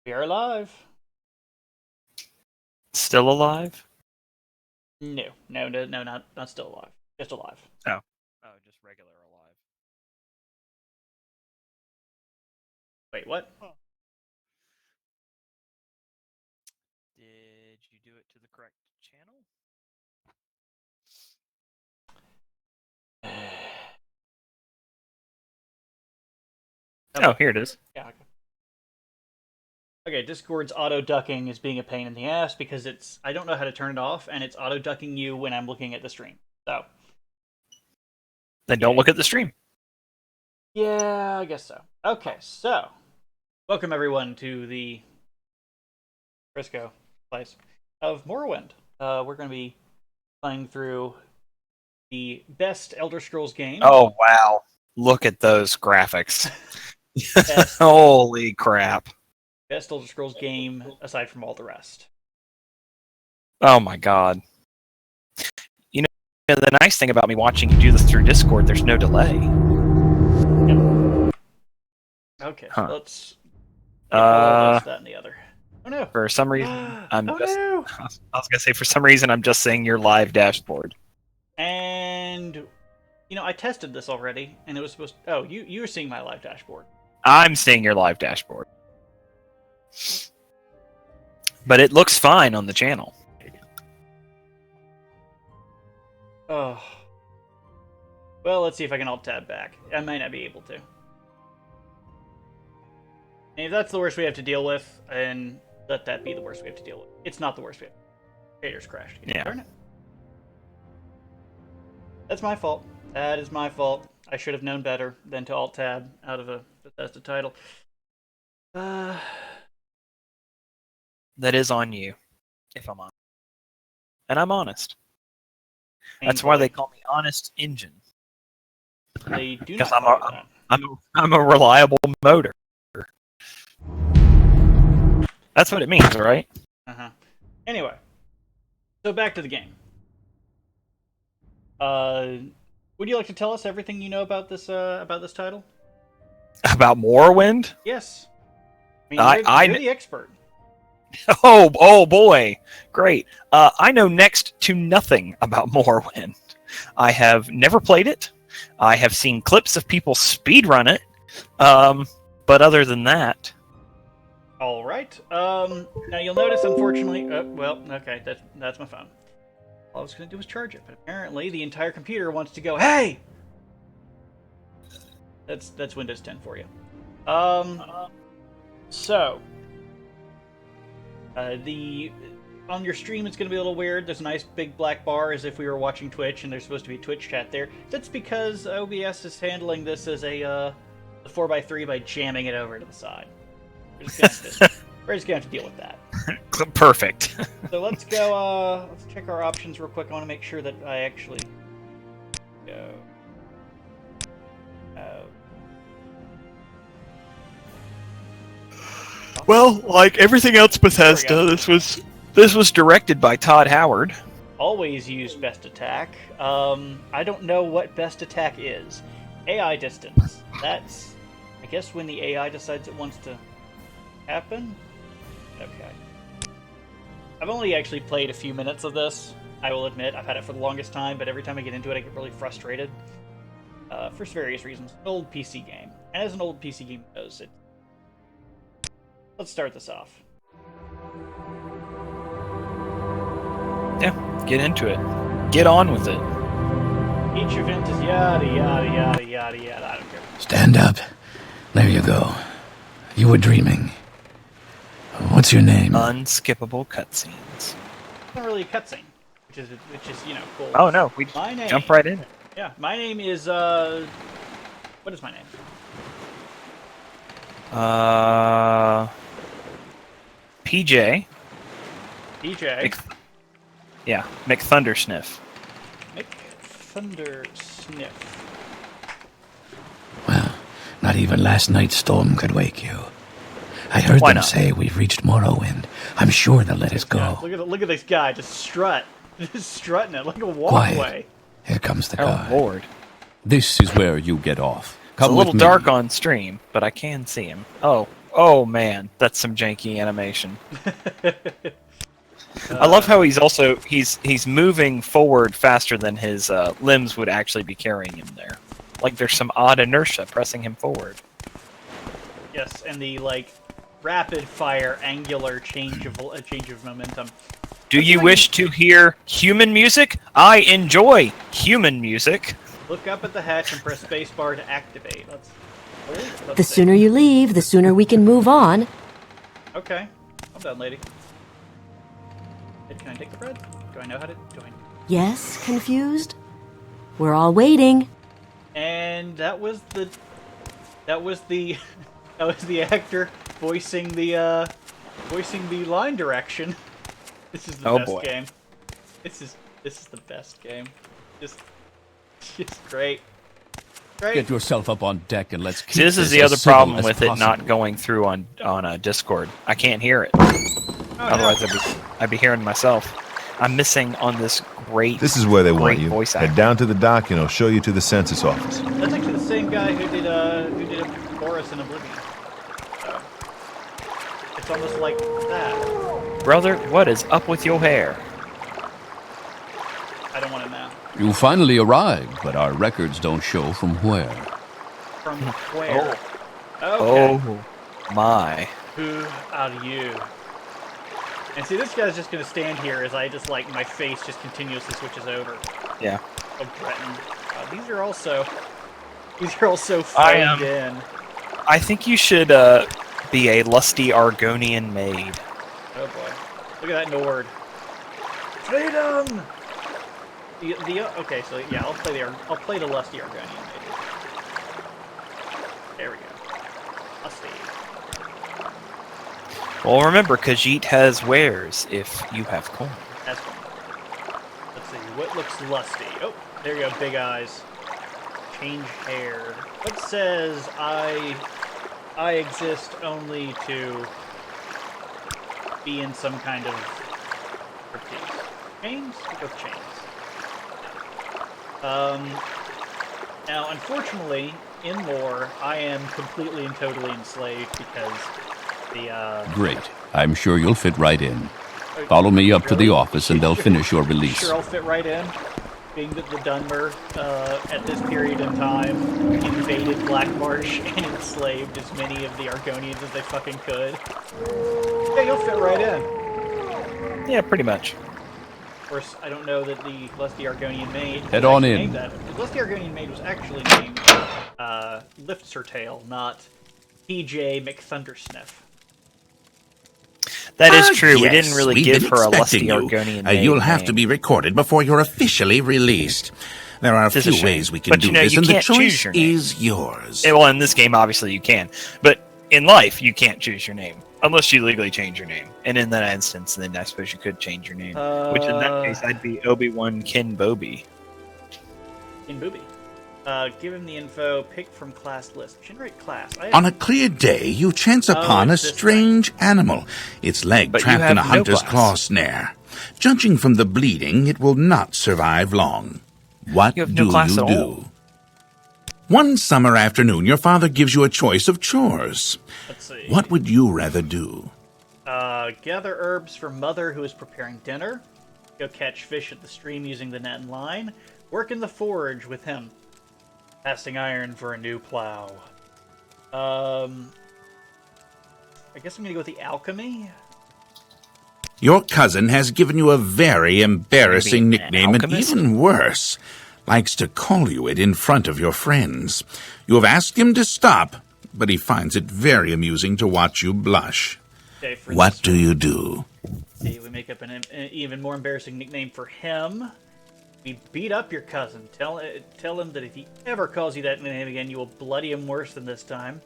We are live. Still alive? No, not still alive. Just alive. Oh. Oh, just regular alive. Wait, what? Did you do it to the correct channel? Oh, here it is. Yeah, okay. Okay, Discord's auto ducking is being a pain in the ass because I don't know how to turn it off, and it's auto ducking you when I'm looking at the stream. So. Then don't look at the stream. Yeah, I guess so. Okay, so welcome everyone to the Chrisco place of Morrowind. We're going to be playing through the best Elder Scrolls game. Oh, wow. Look at those graphics. Best, Holy crap. best Elder Scrolls game aside from all the rest. Oh my god. You know, the nice thing about me watching you do this through Discord, there's no delay. Yep. Okay, let's that and the other. Oh no. For some reason, I was gonna say, for some reason, I'm just saying your live dashboard. And I tested this already, and it was supposed to... Oh, you were seeing my live dashboard. I'm seeing your live dashboard. But it looks fine on the channel. Oh. Well, let's see if I can alt-tab back. I might not be able to. And if that's the worst we have to deal with, then let that be the worst we have to deal with. It's not the worst we have. Creators crashed. Can you turn it? That's my fault. That is my fault. I should have known better than to alt-tab out of a Bethesda title. That is on you, if I'm honest. And I'm honest. That's why they call me Honest Engine. They do because not I'm a reliable motor. That's what it means, right? Anyway, so back to the game. Would you like to tell us everything you know about this title? About Morrowind? Yes. I mean, you're the expert. Oh boy, great. I know next to nothing about Morrowind. I have never played it. I have seen clips of people speedrun it. But other than that... All right. Now you'll notice, unfortunately... well, okay, that's my phone. All I was going to do was charge it, but apparently the entire computer wants to go, hey! That's Windows 10 for you. So... on your stream, it's going to be a little weird. There's a nice big black bar as if we were watching Twitch, and there's supposed to be a Twitch chat there. That's because OBS is handling this as a 4x3 by jamming it over to the side. We're just going to have to deal with that. Perfect. So let's go, let's check our options real quick. I want to make sure that I actually go... Well, like everything else Bethesda, this was directed by Todd Howard. Always use best attack. I don't know what best attack is. AI distance. That's, I guess, when the AI decides it wants to happen. Okay. I've only actually played a few minutes of this. I will admit, I've had it for the longest time, but every time I get into it, I get really frustrated. For various reasons. An old PC game. And as an old PC game goes, let's start this off. Yeah, get into it. Get on with it. Each event is yada yada yada yada yada. I don't care. Stand up. There you go. You were dreaming. What's your name? Unskippable cutscenes. It's not really a cutscene, which is cool. Oh no, we jump right in. Yeah, my name is what is my name? PJ. PJ. McThundersniff. McThundersniff. Well, not even last night's storm could wake you. I heard them say we've reached Morrowind. I'm sure they'll let us go. Yeah, look at this guy just strutting it like a walkway. Quiet. Here comes the guy. Oh Lord. This is where you get off. It's a little dark on stream, but I can see him. Oh, Oh man, that's some janky animation. I love how he's moving forward faster than his limbs would actually be carrying him there. Like there's some odd inertia pressing him forward. Yes, and the rapid fire angular change of momentum. Do you wish to hear human music? I enjoy human music. Look up at the hatch and press spacebar to activate. The sooner you leave, the sooner we can move on. Okay, I'm done, lady. Can I take the bread? Do I know how to? Yes, confused? We're all waiting. And that was the actor voicing the line direction. This is the best game. This is the best game. Just great. Get yourself up on deck and let's keep See, this is the other problem with it not going through on Discord. I can't hear it. Otherwise, I'd be hearing myself. I'm missing on this great. This is where they want you. Voice Head down to the dock, and I'll show you to the census office. That's actually the same guy who did a chorus in Oblivion. So it's almost like that. Brother, what is up with your hair? I don't want to know. You finally arrived, but our records don't show from where. From where? Oh, Okay. My. Who are you? And see, this guy's just gonna stand here as I just my face just continuously switches over. Yeah. Oh, Breton. These are also phoned in. I think you should be a lusty Argonian maid. Oh boy, look at that Nord. Freedom. Okay, so yeah, I'll play the lusty Argonian maid. There we go. Lusty. Well, remember, Khajiit has wares if you have coin. That's fine. Let's see, what looks lusty? Oh, there you go, big eyes. Change hair. What says I exist only to be in some kind of striptease? Chains? We'll go with chains. Now, unfortunately, in lore, I am completely and totally enslaved because Great. I'm sure you'll fit right in. Follow me up to the office and they'll finish your release. Sure, I'll fit right in. Being that the Dunmer, at this period in time, invaded Black Marsh and enslaved as many of the Argonians as they fucking could. Yeah, you'll fit right in. Yeah, pretty much. Of course, I don't know that the Lusty Argonian Maid... Head on in. The Lusty Argonian Maid was actually named Liftsertail, not PJ McThundersniff. That is true. Yes, we didn't really we've give been her a lusty expecting you. Argonian maid You'll have to name. be recorded before you're officially released. There are a This is a few shame. ways we can But do you know, this, you and the can't choose choice your name. is yours. Well, in this game, obviously you can. But in life, you can't choose your name. Unless you legally change your name. And in that instance, then I suppose you could change your name. Which in that case, I'd be Obi-Wan Kenobi. Booby. Give him the info. Pick from class list. Generate class. On a clear day, you chance upon a it's this strange animal, its leg But you trapped in a have no hunter's class. claw snare. Judging from the bleeding, it will not survive long. What You have do no class you at do? all. One summer afternoon, your father gives you a choice of chores. Let's see. What would you rather do? Gather herbs for Mother, who is preparing dinner. Go catch fish at the stream using the net and line. Work in the forge with him. Casting iron for a new plow. I guess I'm gonna go with the alchemy. Your cousin has given you a very embarrassing Maybe an nickname, and alchemist? even worse, likes to call you it in front of your friends. You have asked him to stop, but he finds it very amusing to watch you blush. Okay, for What this do you do? See, we make up an even more embarrassing nickname for him. We beat up your cousin. Tell him that if he ever calls you that name again, you will bloody him worse than this time.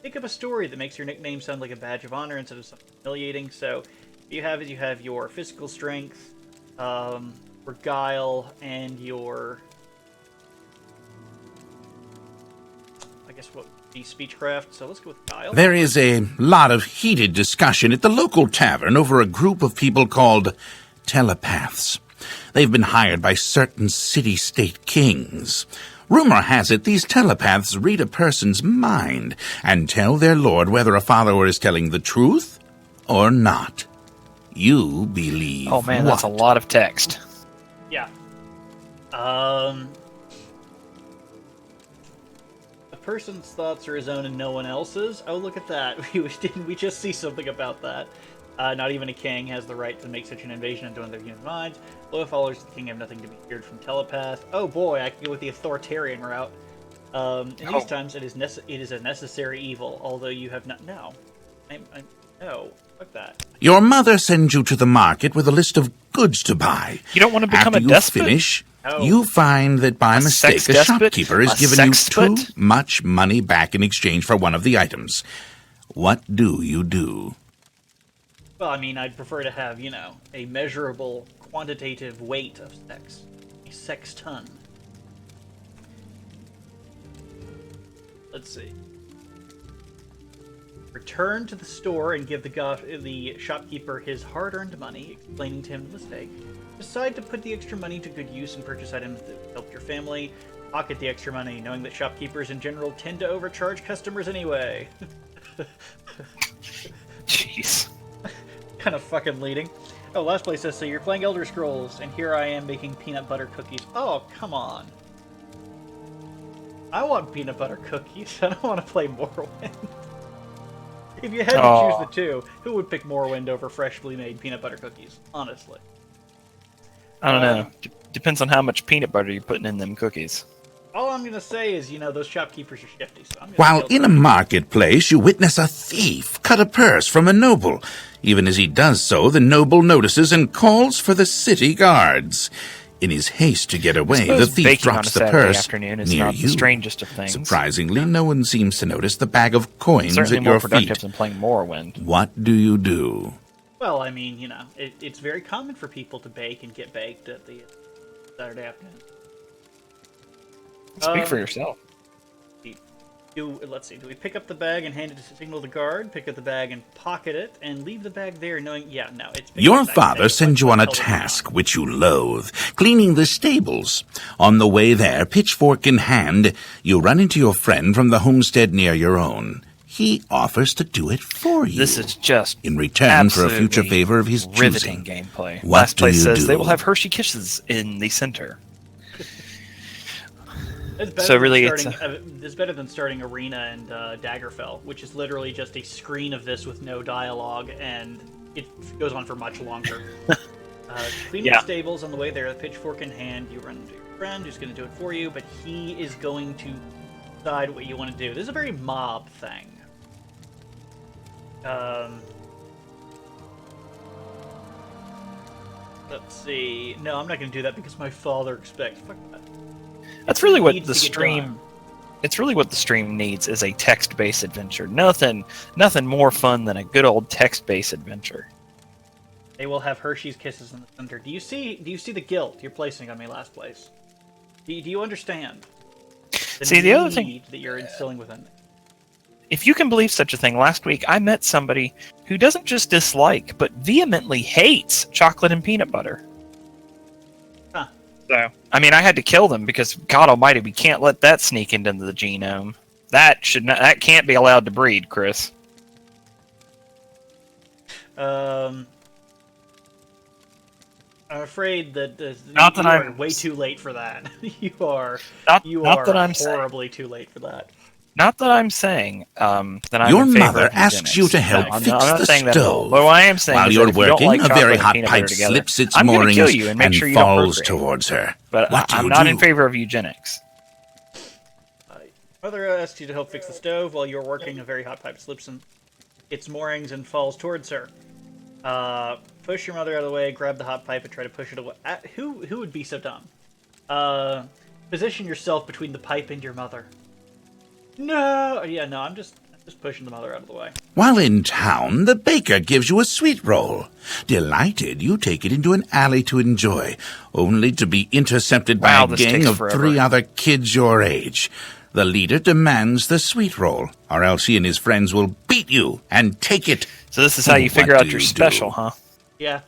Think of a story that makes your nickname sound like a badge of honor instead of something humiliating. So, you have your physical strength, guile, and your, I guess what would be speechcraft. So let's go with guile. There is a lot of heated discussion at the local tavern over a group of people called telepaths. They've been hired by certain city-state kings. Rumor has it these telepaths read a person's mind and tell their lord whether a follower is telling the truth or not. You believe Oh man, what? that's a lot of text. Yeah. A person's thoughts are his own and no one else's. Oh, look at that. Didn't we just see something about that? Not even a king has the right to make such an invasion into other human minds. Loyal followers of the king have nothing to be feared from telepaths. Oh boy, I can go with the authoritarian route. In these times, it is a necessary evil, although you have not... No. No. Fuck that. Your mother sends you to the market with a list of goods to buy. You don't want to become After a you despot? finish, Oh. you find that by mistake sex a despot? shopkeeper has A given you sexpot? too much money back in exchange for one of the items. What do you do? Well, I mean, I'd prefer to have, a measurable, quantitative weight of sex. A sex ton. Let's see. Return to the store and give the shopkeeper his hard-earned money, explaining to him the mistake. Decide to put the extra money to good use and purchase items that help your family. Pocket the extra money, knowing that shopkeepers in general tend to overcharge customers anyway. Jeez. Kind of fucking leading. Oh, last place says, so you're playing Elder Scrolls, and here I am making peanut butter cookies. Oh, come on. I want peanut butter cookies. I don't want to play Morrowind. If you had to choose the two, who would pick Morrowind over freshly made peanut butter cookies? Honestly. I don't know. Depends on how much peanut butter you're putting in them cookies. All I'm going to say is, those shopkeepers are shifty. So I'm gonna While kill in a them. marketplace, you witness a thief cut a purse from a noble. Even as he does so, the noble notices and calls for the city guards. In his haste to get away, the thief baking on drops a the Saturday purse afternoon is near not you. the strangest of things. Surprisingly, no one seems to notice the bag of coins Certainly at more your productive feet. than playing Morrowind. What do you do? Well, I mean, it's very common for people to bake and get baked at the Saturday afternoon. Speak for yourself. Let's see, do we pick up the bag and hand it to signal the guard, pick up the bag and pocket it, and leave the bag there knowing, it's... Your father sends you on a task which you loathe, cleaning the stables. On the way there, pitchfork in hand, you run into your friend from the homestead near your own. He offers to do it for you. This is just in return for a future absolutely favor of his riveting choosing. gameplay. What Last place do you says do? they will have Hershey Kisses in the center. It's better So than really, it's better than starting Arena and Daggerfell, which is literally just a screen of this with no dialogue, and it goes on for much longer. Clean the stables on the way there, pitchfork in hand. You run into your friend who's going to do it for you, but he is going to decide what you want to do. This is a very mob thing. Let's see. No, I'm not going to do that because my father expects. Fuck that. That's really what Needs the to get stream. done. It's really what the stream needs is a text-based adventure. Nothing more fun than a good old text-based adventure. They will have Hershey's Kisses in the center. Do you see the guilt you're placing on me last place? Do you understand? The other thing that you're instilling within me. If you can believe such a thing, last week I met somebody who doesn't just dislike, but vehemently hates chocolate and peanut butter. Huh. So, I mean, I had to kill them because, God almighty, we can't let that sneak into the genome. That can't be allowed to breed, Chris. I'm afraid that Not that you are I'm way too late for that. you are not that I'm horribly too late for that. Not that I'm saying that I'm Your in favor mother of asks eugenics. you to help I'm fix not the saying that at all. stove. But what I am saying While is you're that if you don't working, like a chocolate very and hot peanut pipe butter together, slips its I'm gonna moorings kill you and make and sure you don't falls procreate. towards her. But What do I'm you not do? in favor of eugenics. Mother asks you to help fix the stove while you're working. A very hot pipe slips in its moorings and falls towards her. Push your mother out of the way, grab the hot pipe, and try to push it away. Who would be so dumb? Position yourself between the pipe and your mother. No! Yeah, no, I'm just pushing the mother out of the way. While in town, the baker gives you a sweet roll. Delighted, you take it into an alley to enjoy, only to be intercepted by Wow, a this gang takes of forever. 3 other kids your age. The leader demands the sweet roll, or else he and his friends will beat you and take it. So this is how you What figure do out your you special, do? huh? Yeah.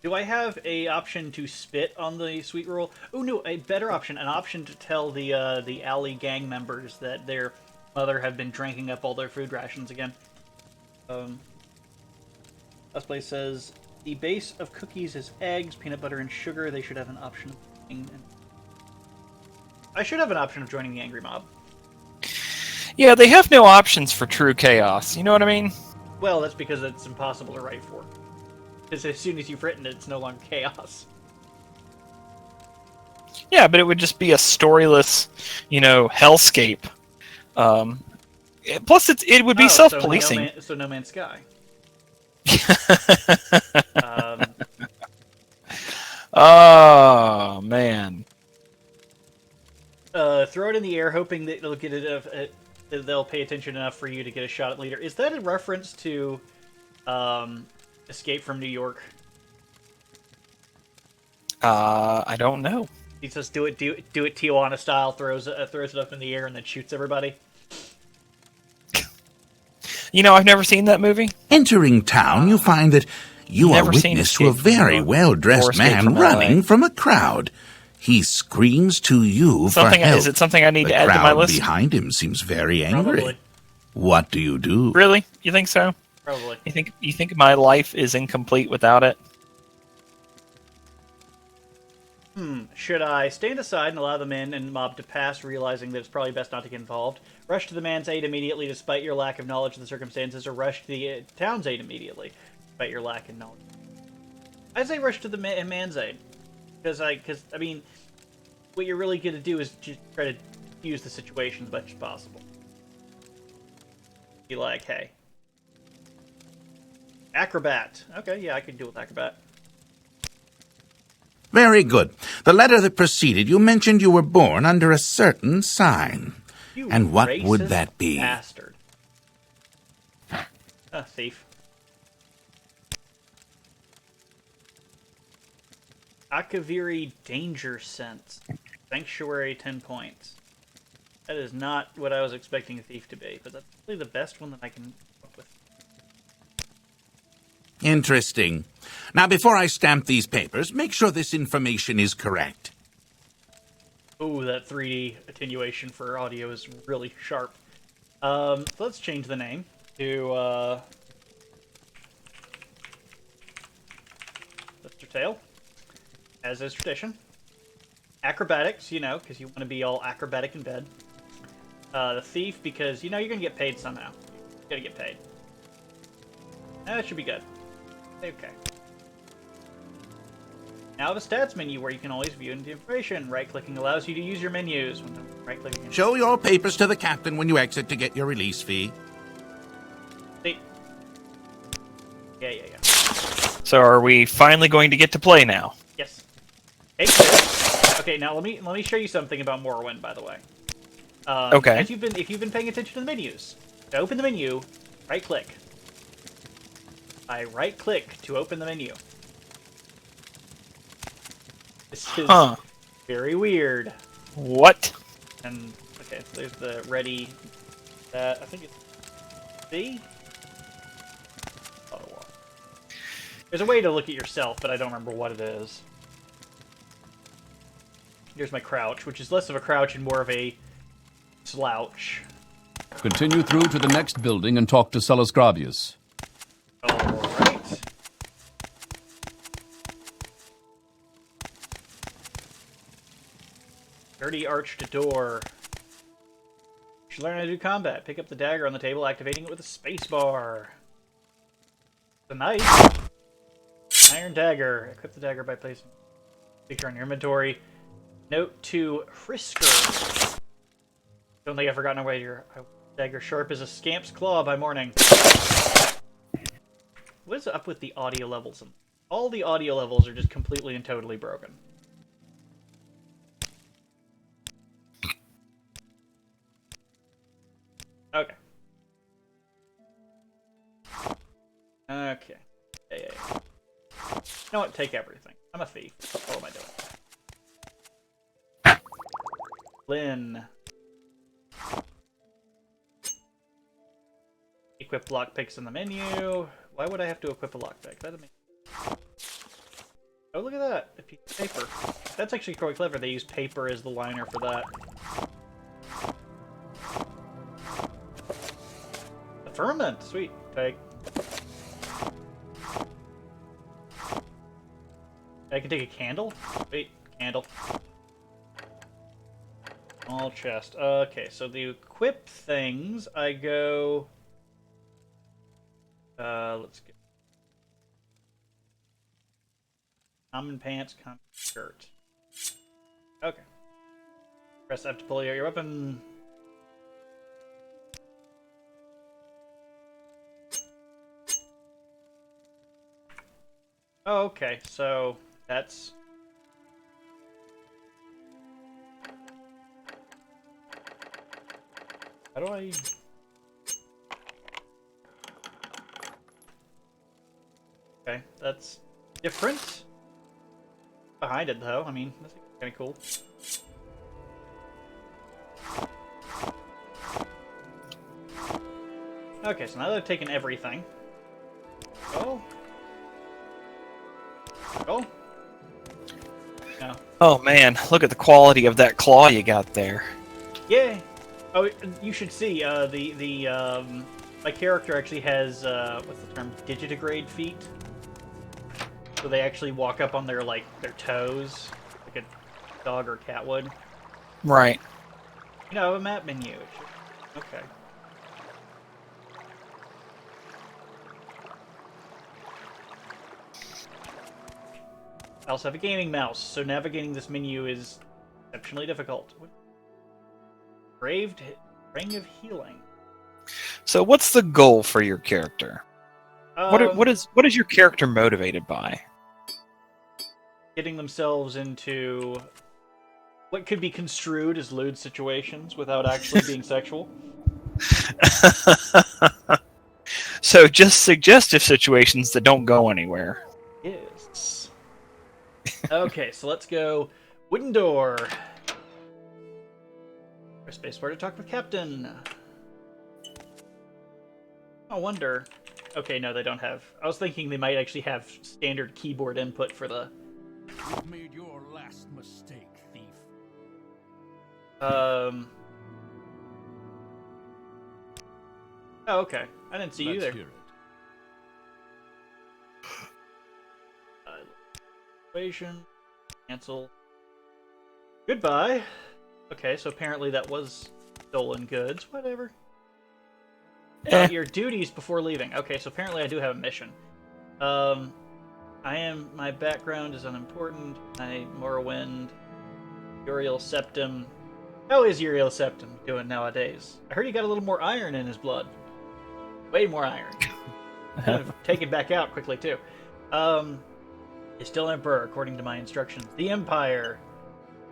Do I have a option to spit on the sweet roll? Oh no, a better option. An option to tell the alley gang members that their mother have been drinking up all their food rations again. Last place says, the base of cookies is eggs, peanut butter, and sugar. They should have an option of I should have an option of joining the angry mob. Yeah, they have no options for true chaos. You know what I mean? Well, that's because it's impossible to write for. Because as soon as you've written it, it's no longer chaos. Yeah, but it would just be a storyless, hellscape. Plus, it would be self-policing. So No Man's Sky. Oh man. Throw it in the air, hoping that they'll get it. They'll pay attention enough for you to get a shot at leader. Is that a reference to Escape from New York? I don't know. He says, "Do it Tijuana style." Throws it up in the air and then shoots everybody. I've never seen that movie. Entering town, you find that you are witness to a very well-dressed man running from a crowd. He screams to you for help. Is it something I need to add to my The crowd list? behind him seems very angry. Probably. What do you do? Really? You think so? Probably. You think my life is incomplete without it? Should I stand aside and allow the men and mob to pass, realizing that it's probably best not to get involved? Rush to the man's aid immediately despite your lack of knowledge of the circumstances, or rush to the town's aid immediately despite your lack of knowledge? I say rush to the man's aid. Because, I mean, what you're really going to do is just try to use the situation as much as possible. Be like, hey. Acrobat. Okay, yeah, I can deal with Acrobat. Very good. The letter that preceded you mentioned you were born under a certain sign. You and what racist would that be? Bastard. Thief. Akaviri Danger Sense. Sanctuary, 10 points. That is not what I was expecting a thief to be, but that's probably the best one that I can come up with. Interesting. Now, before I stamp these papers, make sure this information is correct. Ooh, that 3D attenuation for audio is really sharp. Let's change the name to, Mr. Tail. As is tradition. Acrobatics, because you want to be all acrobatic in bed. The thief, because, you're going to get paid somehow. You gotta get paid. That should be good. Okay. Now the stats menu, where you can always view the information. Right-clicking allows you to use your menus. Right-clicking. Show your papers to the captain when you exit to get your release fee. See? Yeah. So are we finally going to get to play now? Yes. Hey, okay, now let me show you something about Morrowind, by the way. Okay. If you've been paying attention to the menus, to open the menu, right-click. I right-click to open the menu. This is very weird. What? And okay, so there's the ready. I think it's C. Oh well. There's a way to look at yourself, but I don't remember what it is. Here's my crouch, which is less of a crouch and more of a slouch. Continue through to the next building and talk to Celis Gravius. Alright. Dirty arched door. You should learn how to do combat. Pick up the dagger on the table, activating it with a space bar. The knife. Iron dagger. Equip the dagger by placing picture on your inventory. Note to Chrisco. Don't think I've forgotten why your dagger sharp as a scamp's claw by morning. What is up with the audio levels? All the audio levels are just completely and totally broken. Okay. Okay. Yeah. You know what? Take everything. I'm a thief. What am I doing? Lynn. Equip lockpicks in the menu. Why would I have to equip a lockpick? That doesn't make... Oh, look at that. A piece of paper. That's actually quite clever. They use paper as the liner for that. A firmament. Sweet. Take. I can take a candle? Wait, candle. Small chest. Okay, so the equip things, I go... let's get... Common pants, common shirt. Okay. Press F to pull out your weapon. Oh, okay, so that's... How do I... Okay, that's different. Behind it, though. I mean, that's kind of cool. Okay, so now that I've taken everything... Oh. Oh. No. Oh man, look at the quality of that claw you got there. Yeah. Oh, you should see. My character actually has what's the term? Digitigrade feet. So they actually walk up on their toes, like a dog or cat would. Right. You know, a map menu. Okay. I also have a gaming mouse, so navigating this menu is exceptionally difficult. Braved Ring of Healing. So what's the goal for your character? What is your character motivated by? Getting themselves into what could be construed as lewd situations without actually being sexual. So just suggestive situations that don't go anywhere. Yes. Okay, so let's go wooden door. Press spacebar to talk with Captain. I wonder. Okay, no, they don't have. I was thinking they might actually have standard keyboard input for the. You've made your last mistake, thief. Oh, okay. I didn't see you there. Let's hear it. Equation. Cancel. Goodbye. Okay, so apparently that was stolen goods. Whatever. Your duties before leaving. Okay, so apparently I do have a mission. My background is unimportant. Morrowind. Uriel Septim. How is Uriel Septim doing nowadays? I heard he got a little more iron in his blood. Way more iron. Take it back out quickly, too. Is still Emperor, according to my instructions. The Empire.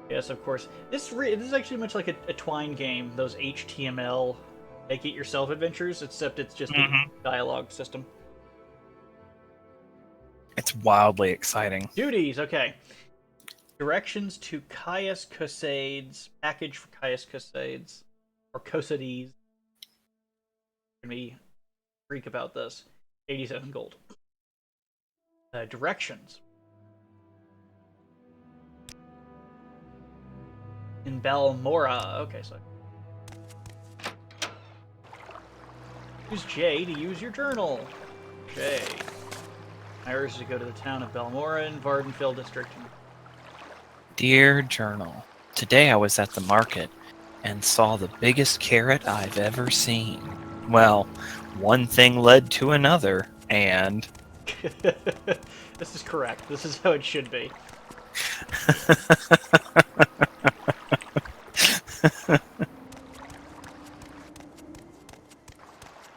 Yes, of course. This is actually much like a Twine game. Those HTML make it yourself adventures, except it's just a dialogue system. It's wildly exciting. Duties, okay. Directions to Caius Cosades. Package for Caius Cosades. Or Cosades. Let me freak about this. 87 gold. Directions. In Balmora. Okay, so use J to use your journal. J. Iris to go to the town of Balmora in Vardenfell district. Dear Journal, today I was at the market and saw the biggest carrot I've ever seen. Well, one thing led to another, and... This is correct. This is how it should be.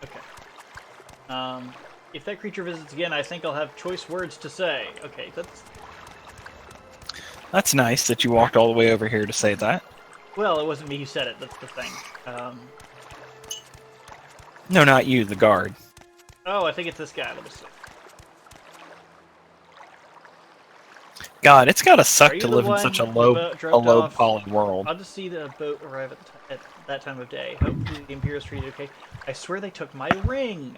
Okay. If that creature visits again, I think I'll have choice words to say. Okay, That's nice that you walked all the way over here to say that. Well, it wasn't me who said it. That's the thing. No, not you, the guard. Oh, I think it's this guy. Let me see. God, it's gotta suck Are to you the live in one such a the low boat dropped off? poly world. I'll just see the boat arrive at that time of day. Hopefully the Imperials treated okay. I swear they took my ring.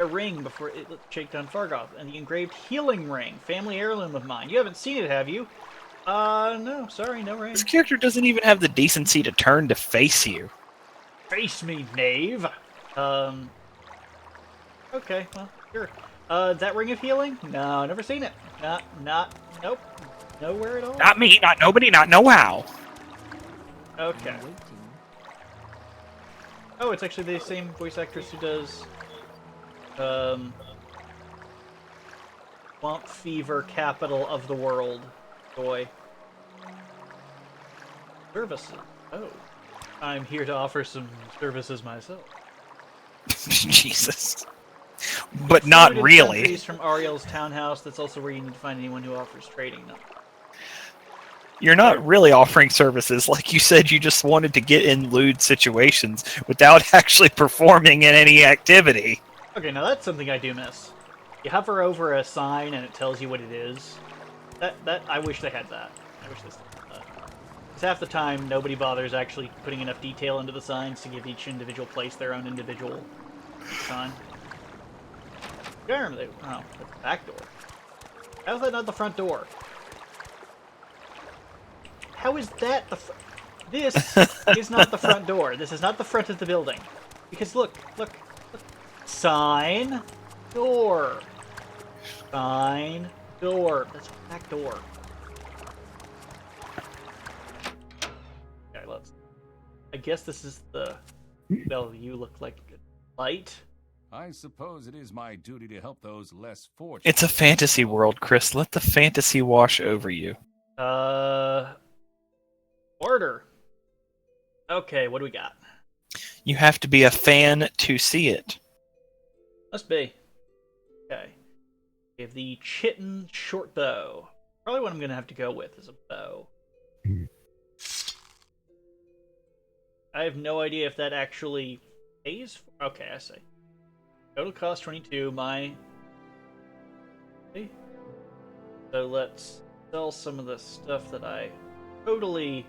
a ring before it shake down Fargoth, and the engraved healing ring, family heirloom of mine. You haven't seen it, have you? No, sorry, no ring. This character doesn't even have the decency to turn to face you. Face me, knave. Okay, well, sure. That ring of healing? No, never seen it. Nope. Nowhere at all. Not me, not nobody, not no how. Okay. Oh, it's actually the same voice actress who does, Swamp Fever, capital of the world. Boy. Services. Oh. I'm here to offer some services myself. Jesus. But not really. From Ariel's townhouse, that's also where you need to find anyone who offers trading. No. You're not really offering services. Like you said, you just wanted to get in lewd situations without actually performing in any activity. Okay, now that's something I do miss. You hover over a sign and it tells you what it is. That I wish they had that. I wish they still had that. Because half the time, nobody bothers actually putting enough detail into the signs to give each individual place their own individual sign. Oh, that's the back door. How is that not the front door? How is that the This is not the front door. This is not the front of the building. Because look. Sign, door. Sign, door. That's the back door. Okay, I guess this is the... Well, you look like a light. I suppose it is my duty to help those less fortunate. It's a fantasy world, Chris. Let the fantasy wash over you. Order. Okay, what do we got? You have to be a fan to see it. Must be. Okay. We have the Chitin short bow. Probably what I'm going to have to go with is a bow. I have no idea if that actually pays. Okay, I see. Total cost 22. So let's sell some of the stuff that I totally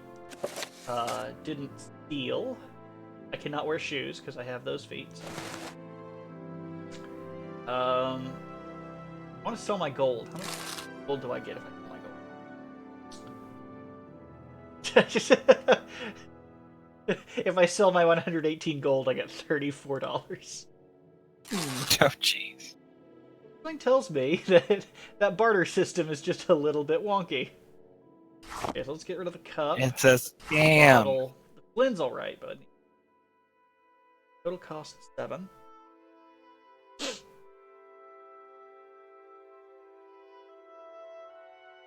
didn't steal. I cannot wear shoes because I have those feet. So. I want to sell my gold. How much gold do I get if I sell my gold? If I sell my 118 gold, I get $34. Oh, jeez. Something tells me that that barter system is just a little bit wonky. Okay, so let's get rid of the cup. It says, damn. The flint's alright, but total cost 7.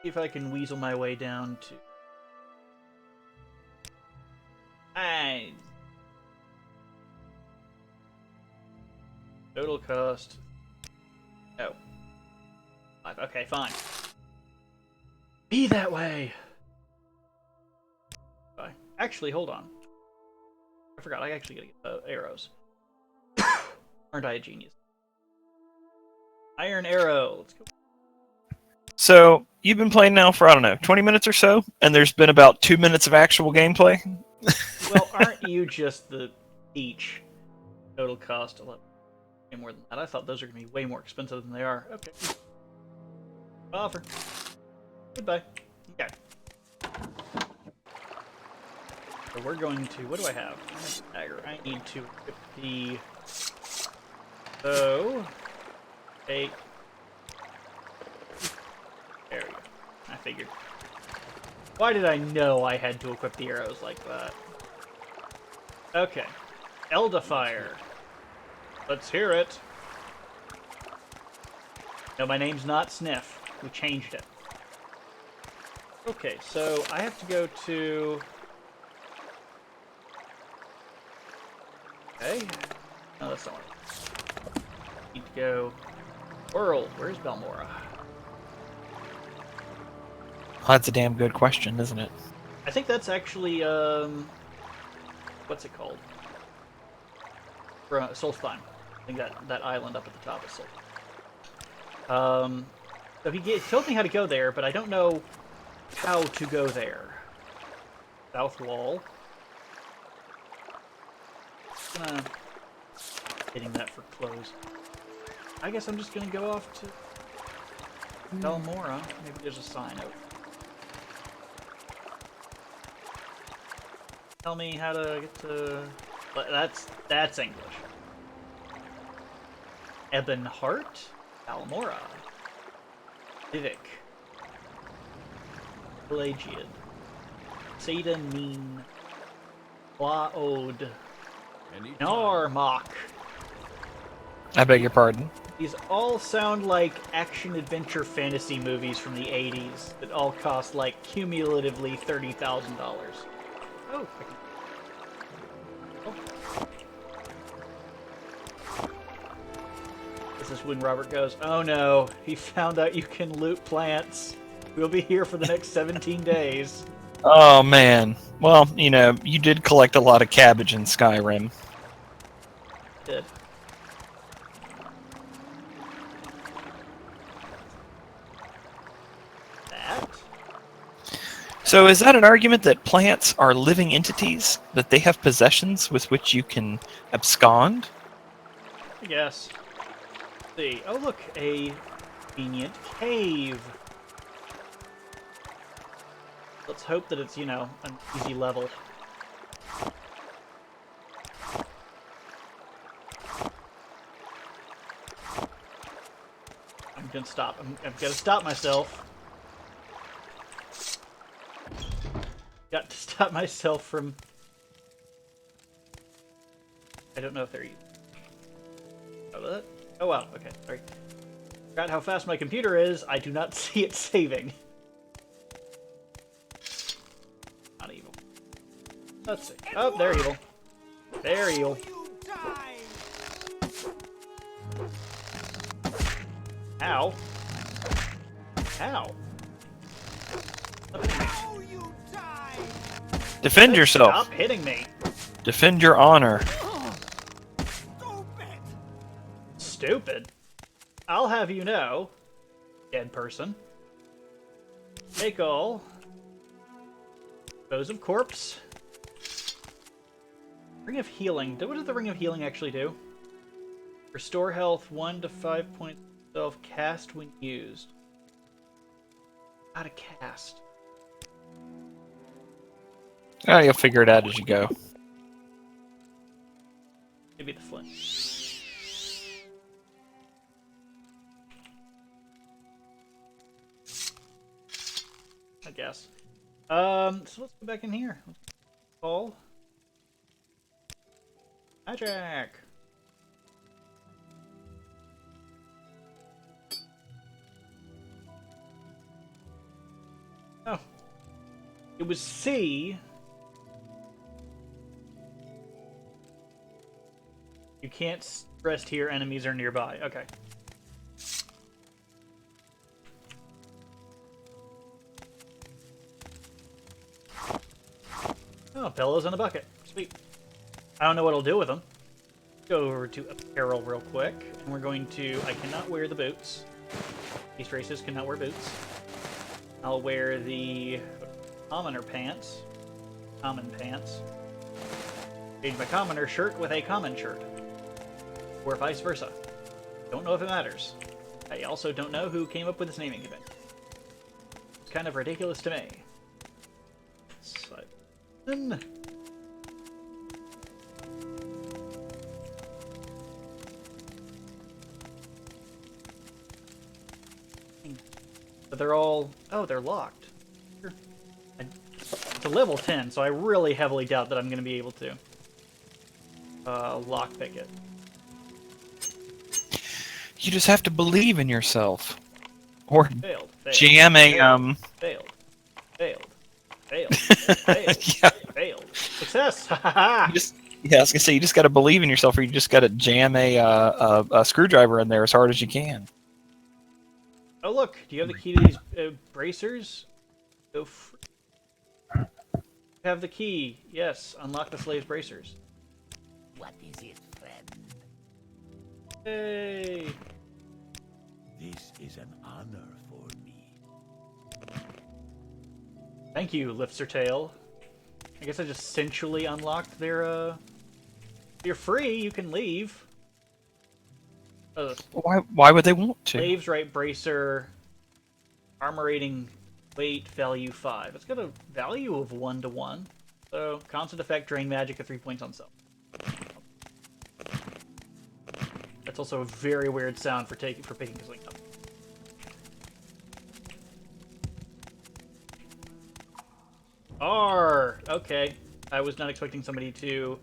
See if I can weasel my way down to 9. Total cost. Oh. 5. Okay, fine. Be that way. Actually, hold on. I forgot. I actually gotta get arrows. Aren't I a genius? Iron arrow. Let's go. So, you've been playing now for, I don't know, 20 minutes or so? And there's been about 2 minutes of actual gameplay? Well, aren't you just the each total cost 11? Way more than that. I thought those were going to be way more expensive than they are. Okay. Offer. Goodbye. Okay. So we're going to... What do I have? I have a dagger. I need to equip the... So... Take... There we go. I figured. Why did I know I had to equip the arrows like that? Okay. Eldifier. Let's hear it. No, my name's not Sniff. We changed it. Okay, so I have to go to... Okay. No, that's not what I need to go... World. Where's Balmora? Well, that's a damn good question, isn't it? I think that's actually, what's it called? Solstheim. I think that island up at the top is Solstheim. So he told me how to go there, but I don't know how to go there. South wall. Just gonna... Hitting that for close. I guess I'm just gonna go off to Dalmora. Maybe there's a sign out. Tell me how to get to... That's English. Ebonheart? Dalmora. Vivek. Pelagiad. Sadanin. Laod. Narmak. I beg your pardon. These all sound like action-adventure fantasy movies from the 80s that all cost, like, cumulatively $30,000. Oh, This is when Robert goes, oh no, he found out you can loot plants. We'll be here for the next 17 days. Oh man. Well, you know, you did collect a lot of cabbage in Skyrim. Did. That? So is that an argument that plants are living entities? That they have possessions with which you can abscond? I guess. Let's see. Oh look, a convenient cave. Let's hope that it's, you know, an easy level. I'm gonna stop. I've got to stop myself. Got to stop myself from... I don't know if they're... Oh wow, okay, sorry. Forgot how fast my computer is. I do not see it saving. Not evil. Let's see. Oh, they're evil. They're evil. Ow. Ow. Defend yourself. Stop hitting me. Defend your honor. Stupid. I'll have you know, dead person. Take all. Bows of Corpse. Ring of Healing. What does the Ring of Healing actually do? Restore health 1 to 5 points of cast when used. How to cast. Oh, you'll figure it out as you go. Maybe the flint. I guess. So let's go back in here. Call. Magic! Oh. It was C. You can't rest here, enemies are nearby. Okay. Oh, pillows in a bucket. Sweet. I don't know what I'll do with them. Go over to apparel real quick, and we're going to... I cannot wear the boots. These races cannot wear boots. I'll wear the commoner pants. Common pants. Change my commoner shirt with a common shirt. Or vice versa. Don't know if it matters. I also don't know who came up with this naming convention. It's kind of ridiculous to me. Simon. But they're all... Oh, they're locked. Sure. It's a level 10, so I really heavily doubt that I'm going to be able to lockpick it. You just have to believe in yourself. Or Failed. jam a, Failed. yeah. Failed. Success! I was gonna say, you just gotta believe in yourself, or you just gotta jam a screwdriver in there as hard as you can. Oh look, do you have the key to these bracers? Go free. Have the key. Yes, unlock the slave's bracers. What is it, friend? Hey! This is an honor for me. Thank you, Liftertail. I guess I just sensually unlocked their, You're free, you can leave. Why would they want to? Slaves, right bracer, armor rating, weight, value 5. It's got a value of 1 to 1. So, constant effect, drain magic at 3 points on self. That's also a very weird sound for picking something up. R! Okay. I was not expecting somebody to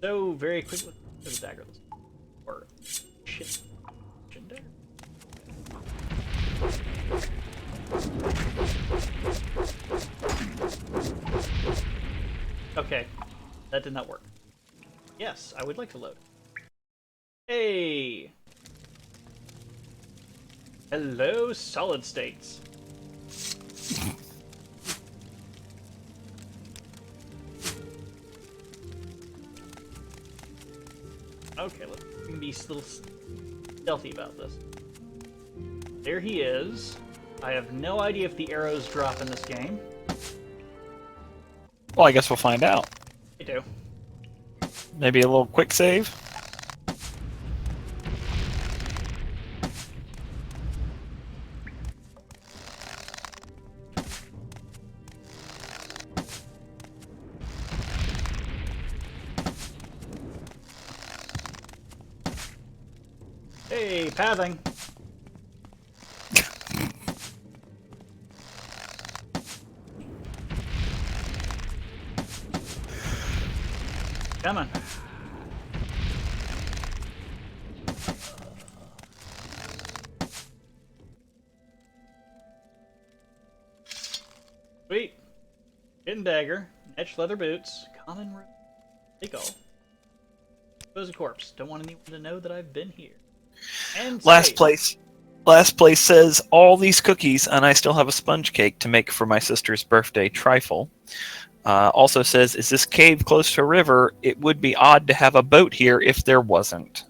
so very quickly. There's a dagger. Or shit. Okay. That did not work. Yes, I would like to load. Hey! Hello, solid states. Okay, let's be a little stealthy about this. There he is. I have no idea if the arrows drop in this game. Well, I guess we'll find out. They do. Maybe a little quick save? Hey, pathing. Come on. Sweet. Hidden dagger, etched leather boots, common room. Take all. Expose a corpse. Don't want anyone to know that I've been here. And Last place says all these cookies, and I still have a sponge cake to make for my sister's birthday trifle. Also says, is this cave close to a river? It would be odd to have a boat here if there wasn't.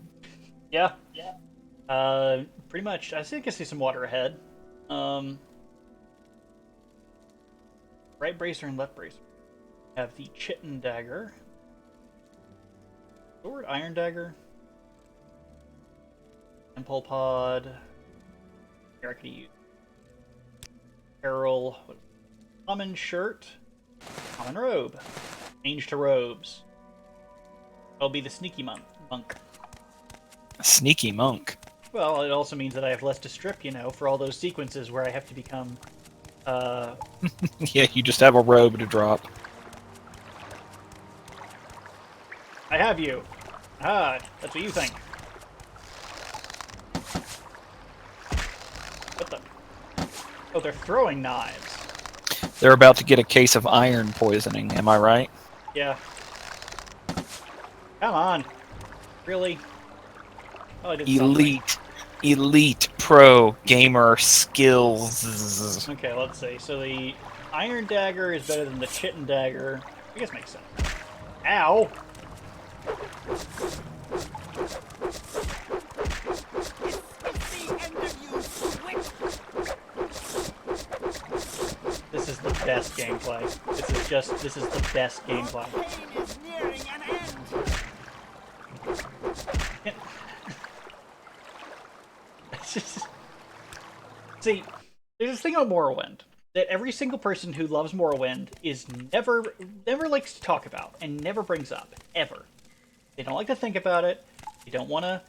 Yeah. Pretty much. I think I see some water ahead. Right bracer and left bracer. Have the chitin dagger. Sword, iron dagger. Temple pod. Here I could use. Apparel. Common shirt. Common robe. Change to robes. I'll be the sneaky monk. A sneaky monk. Well, it also means that I have less to strip, for all those sequences where I have to become, Yeah, you just have a robe to drop. I have you. Ah, that's what you think. What the? Oh, they're throwing knives. They're about to get a case of iron poisoning, am I right? Yeah. Come on. Really? Oh, I did Elite pro gamer skills. Okay, let's see. So the iron dagger is better than the chitin dagger. I guess makes sense. Ow! This is the best gameplay. This is the best gameplay. See, there's this thing on Morrowind that every single person who loves Morrowind is never likes to talk about and never brings up ever. They don't like to think about it. They don't want to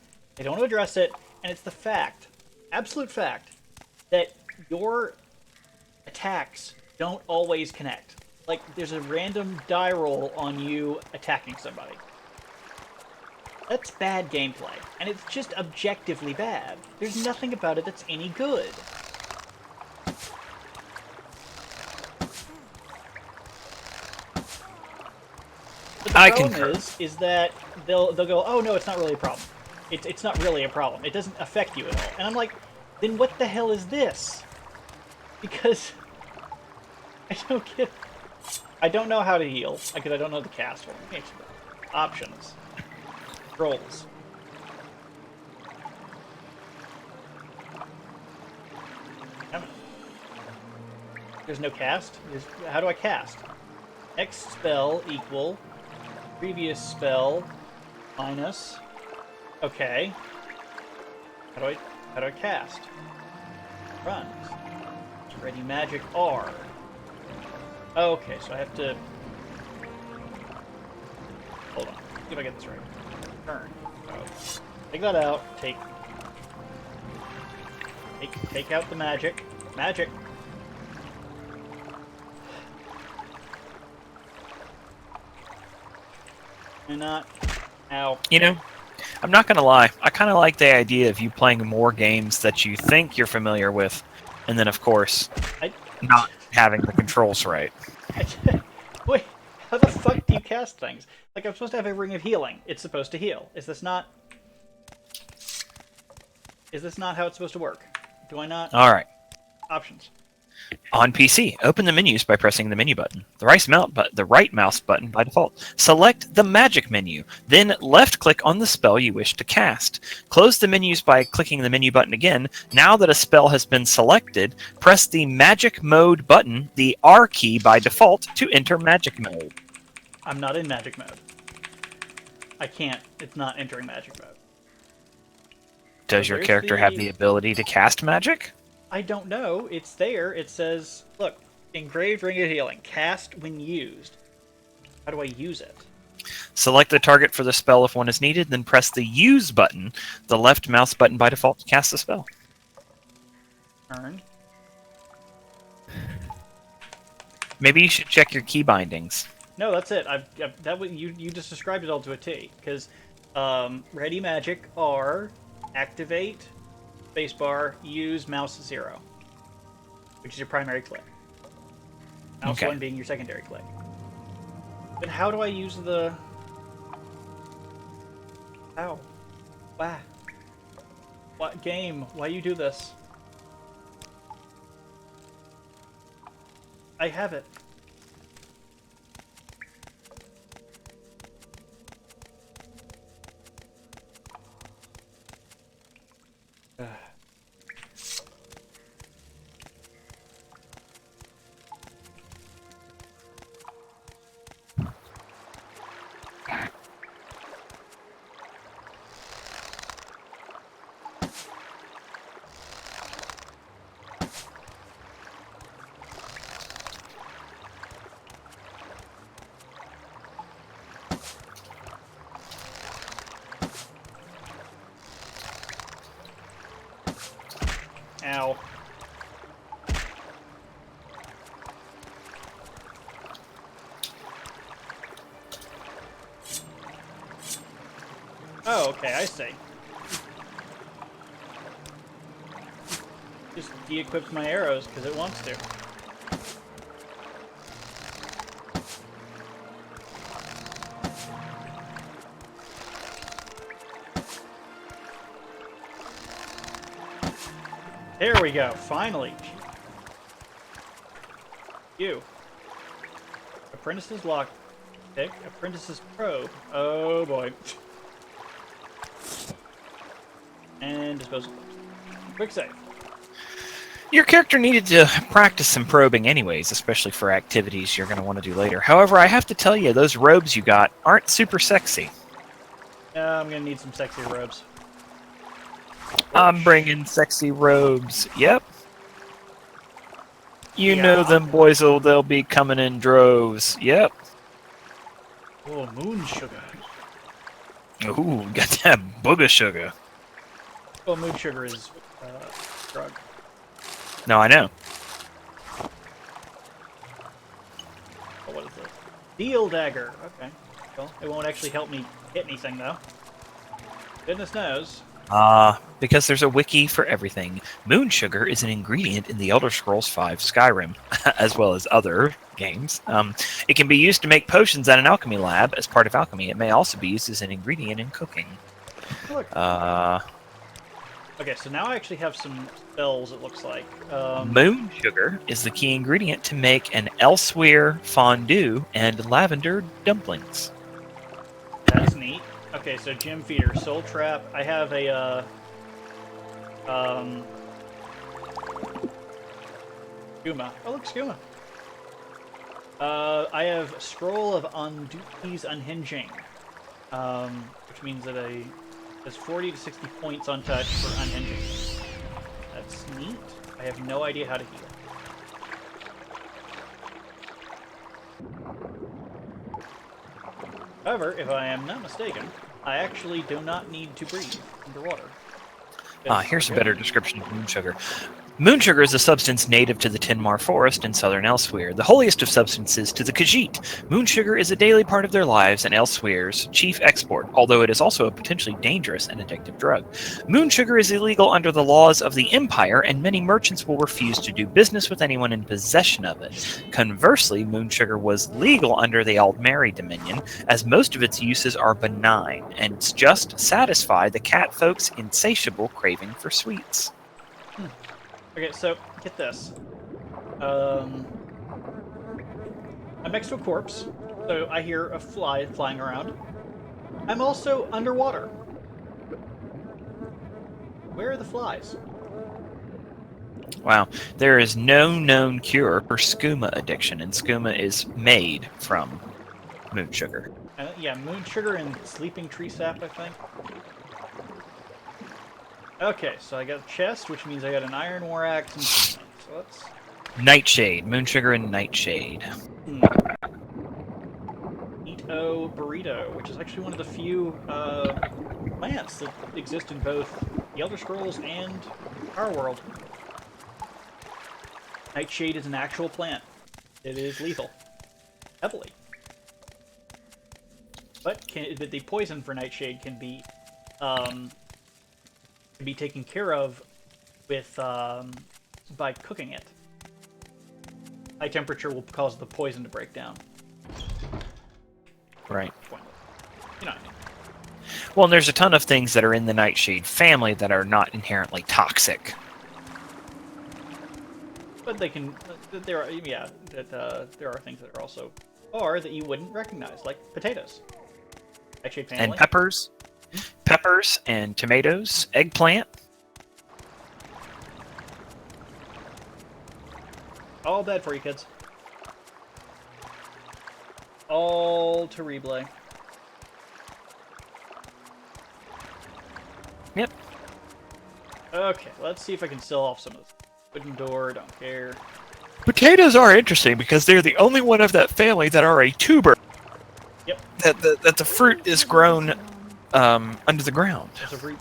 address it, and it's the fact, absolute fact, that your attacks don't always connect. Like, there's a random die roll on you attacking somebody. That's bad gameplay, and it's just objectively bad. There's nothing about it that's any good. But the problem is that they'll go, oh no, it's not really a problem. It's not really a problem. It doesn't affect you at all. And I'm like, then what the hell is this? Because I don't get. I don't know how to heal because I don't know the cast one. Options. Controls. There's no cast. How do I cast? Next spell equal previous spell minus. Okay. How do I cast? Runs. Ready magic R. Okay, so I have to... Hold on. See if I get this right. Turn. Oh. Take that out. Take out the magic. Magic! And not... Ow. You know, I'm not gonna lie. I kind of like the idea of you playing more games that you think you're familiar with, and then, of course, not having the controls right. Wait, how the fuck do you cast things? Like, I'm supposed to have a ring of healing. It's supposed to heal. Is this not how it's supposed to work? Do I not? All right. Options. On PC, open the menus by pressing the menu button. The right mouse button by default. Select the magic menu. Then left-click on the spell you wish to cast. Close the menus by clicking the menu button again. Now that a spell has been selected, press the magic mode button, the R key by default, to enter magic mode. I'm not in magic mode. I can't. It's not entering magic mode. Does your character have the ability to cast magic? I don't know. It's there. It says, look, engraved ring of healing. Cast when used. How do I use it? Select the target for the spell if one is needed, then press the use button, the left mouse button by default, to cast the spell. Turn. Maybe you should check your key bindings. No, that's it. You just described it all to a T. Because ready magic R, activate, spacebar, use mouse 0, which is your primary click. Mouse 1 being your secondary click. But how do I use the... How? Why? What game? Why you do this? I have it. Ow. Oh, okay, I see. Just de-equipped my arrows because it wants to. There we go, finally. You. Apprentice's lockpick, Apprentice's probe. Oh boy. And disposable. Quick save. Your character needed to practice some probing anyways, especially for activities you're going to want to do later. However, I have to tell you, those robes you got aren't super sexy. I'm going to need some sexy robes. I'm bringing sexy robes. Yep. You know them boys, they'll be coming in droves. Yep. Oh, moon sugar. Ooh, got that booger sugar. Well, moon sugar is drug. No, I know. Oh, what is this? Steel dagger. Okay. Well, it won't actually help me hit anything, though. Goodness knows. Because there's a wiki for everything. Moon sugar is an ingredient in the Elder Scrolls V Skyrim, as well as other games. It can be used to make potions at an alchemy lab as part of alchemy. It may also be used as an ingredient in cooking. Look. Okay, so now I actually have some spells, it looks like. Moon sugar is the key ingredient to make an elsewhere fondue and lavender dumplings. That's neat. Okay, so gem feeder, soul trap. I have a skooma. Oh look, skooma. I have scroll of Undupi's unhinging, which means that There's 40 to 60 points on touch for unhinging. That's neat. I have no idea how to heal. However, if I am not mistaken, I actually do not need to breathe underwater. Here's a better description of moon sugar. Moon sugar is a substance native to the Tinmar forest in southern Elsewhere, the holiest of substances to the Khajiit. Moon sugar is a daily part of their lives and Elsewhere's chief export, although it is also a potentially dangerous and addictive drug. Moon sugar is illegal under the laws of the Empire, and many merchants will refuse to do business with anyone in possession of it. Conversely, moon sugar was legal under the Aldmeri Dominion, as most of its uses are benign, and just satisfy the cat folk's insatiable craving for sweets. Okay, so get this. I'm next to a corpse, so I hear a fly flying around. I'm also underwater. Where are the flies? Wow. There is no known cure for skooma addiction, and skooma is made from moon sugar. Yeah, moon sugar and sleeping tree sap, I think. Okay, so I got a chest, which means I got an iron war axe and something. So let's... Nightshade. Moon sugar and nightshade. Eat-O burrito, which is actually one of the few plants that exist in both the Elder Scrolls and our world. Nightshade is an actual plant. It is lethal. Heavily. But the poison for nightshade can be taken care of with by cooking it. High temperature will cause the poison to break down. Right. You know what I mean. Well, and there's a ton of things that are in the nightshade family that are not inherently toxic. But they can. There are there are things that are also that you wouldn't recognize, like potatoes. Nightshade family. And peppers. Peppers and tomatoes, eggplant. All bad for you, kids. All terrible. Yep. Okay, let's see if I can sell off some of this. Wooden door, don't care. Potatoes are interesting because they're the only one of that family that are a tuber. Yep. That the fruit is grown under the ground. As a root.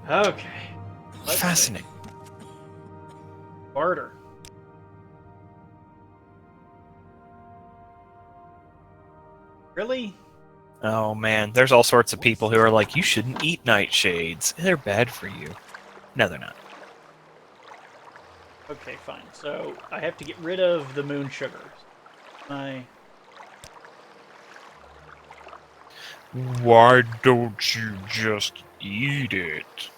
Okay. Let's Fascinating. see. Barter. Really? Oh man, there's all sorts of people who are like, you shouldn't eat nightshades. They're bad for you. No, they're not. Okay, fine. So I have to get rid of the moon sugar. Why don't you just eat it?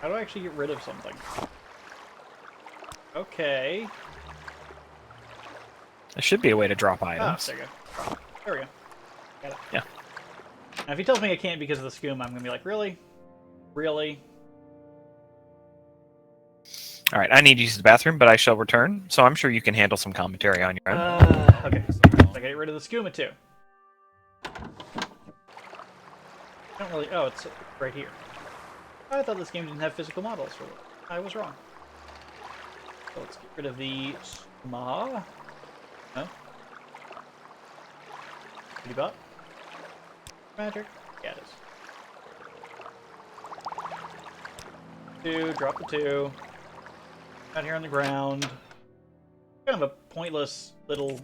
How do I actually get rid of something? Okay. There should be a way to drop Ah, items. there you go. There we go. Got it. Yeah. Now, if he tells me I can't because of the skooma, I'm gonna be like, really? Really? All right, I need to use the bathroom, but I shall return. So I'm sure you can handle some commentary on your own. Okay. So I gotta get rid of the skooma too. Don't really. Oh, it's right here. I thought this game didn't have physical models for it. I was wrong. So let's get rid of the skooma. No. Pretty bot. Magic. Yeah, it is. 2. Drop the 2. Out here on the ground. Kind of a pointless little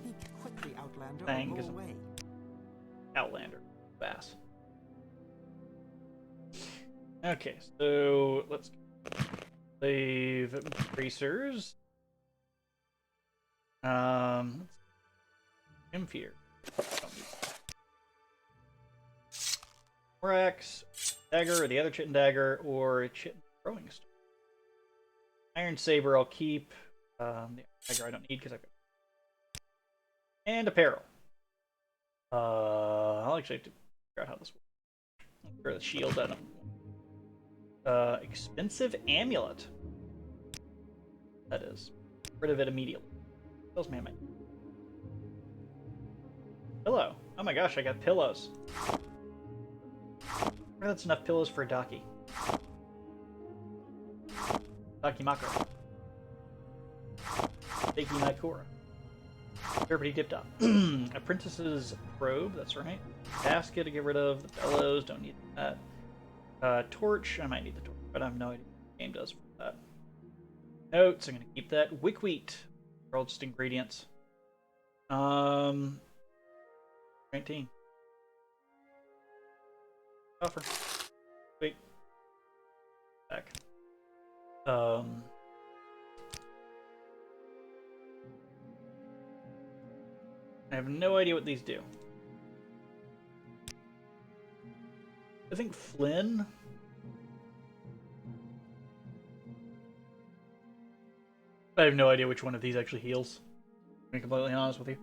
thing. Outlander. Bass. Okay, so let's save tracers. Imphere. Morax, dagger, or the other chitin dagger, or chitin throwing star. Iron saber I'll keep. The dagger I don't need because I've got. And apparel. I'll actually have to figure out how this works. Or the shield, I don't. Expensive amulet. That is. Get rid of it immediately. Tells me I might. Pillow. Oh my gosh, I got pillows. That's enough pillows for a Daki. Daki Mako. Daki Naikura. Everybody dipped up. Apprentice's robe, that's right. Basket to get rid of. The bellows, don't need that. Torch, I might need the torch, but I have no idea what the game does for that. Notes, I'm going to keep that. Wickwheat. They're all just ingredients. 19. Offer. Wait. Back. I have no idea what these do. I think Flynn. I have no idea which one of these actually heals. To be completely honest with you.